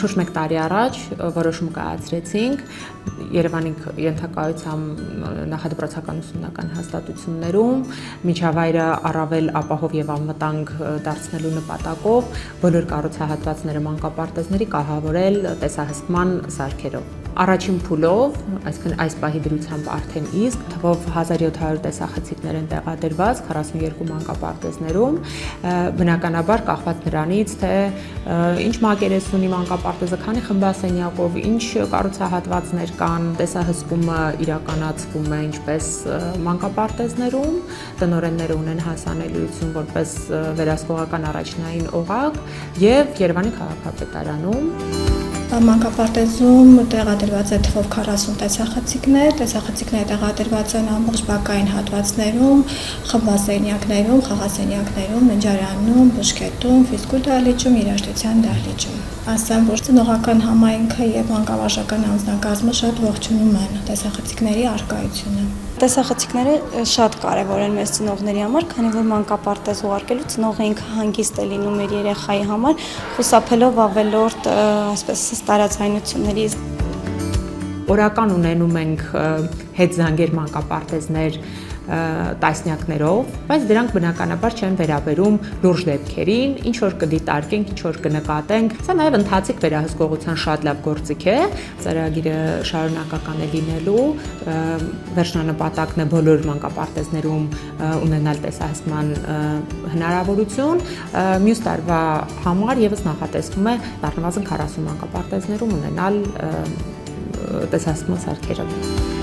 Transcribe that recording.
շուրջ 1 տարի առաջ որոշում կայացրեցինք Երևանի ենթակայությամբ նախադպրոցական ուսումնական հաստատություններում միջավայրը առավել ապահով եւ անվտանգ դարձնելու նպատակով բոլոր կառուցահատվածները մանկապարտեզների կահավորել տեսահսկման սարքերով։ Առաջին փուլով, այսինքն այս պահի դրությամբ արդեն իսկ թվով 1700 տեսախցիկներ են տեղադրված 42 մանկապարտեզներում, բնականաբար կախված նրանից, թե ինչ մակերես ունի մանկապարտեզը, քանի խմբասենյակով, ինչ կառուցահատվածներ կան, տեսահսկումը իրականացվում է ինչպես մանկապարտեզներում, տնօրենները ունեն հասանելիություն որպես վերահսկողական առաջնային օղակ եւ Երևանի քաղաքապետարանում Մանկապարտեզում տեղադրված է թվով 40 տեսախցիկներ տեղադրված են ամբողջ բակային հատվածներում, խմբասենյակներում, խաղասենյակներում, ննջարանում, բուժկետում, ֆիզկուլ դահլիճում, երաժշտության դահլիճում։ Ասեմ, որ ծնողական համայնքը եւ մանկավարժական անձնակազմը շատ ողջունում են տեսախցիկների առկայությունը։ Տեսախցիկները շատ կարևոր են մեզ ծնողների համար, քանի որ մանկապարտեզ ուղարկելու ծնողը ինքը հանգիստ է լինում իր երեխայի համար, խուսափելով ավելորդ, այսպես տարաձայնություններից։ Օրական ունենում ենք հետզանգեր մանկապարտեզներ տասնյակներով, բայց դրանք բնականաբար չեն վերաբերում լուրջ դեպքերին, ինչ որ կդիտարկենք, ինչ որ կնկատենք։ Սա նաև ընթացիկ վերահսկողության շատ լավ գործիք է, ծրագիրը շարունակական է լինելու, վերջնանպատակն է բոլոր մանկապարտեզներում ունենալ տեսահսկման հնարավորություն, մյուս տարվա համար եւս նախատեսվում է առնվազն 40 մանկապարտեզներում ունենալ տեսահսկման սարքերը։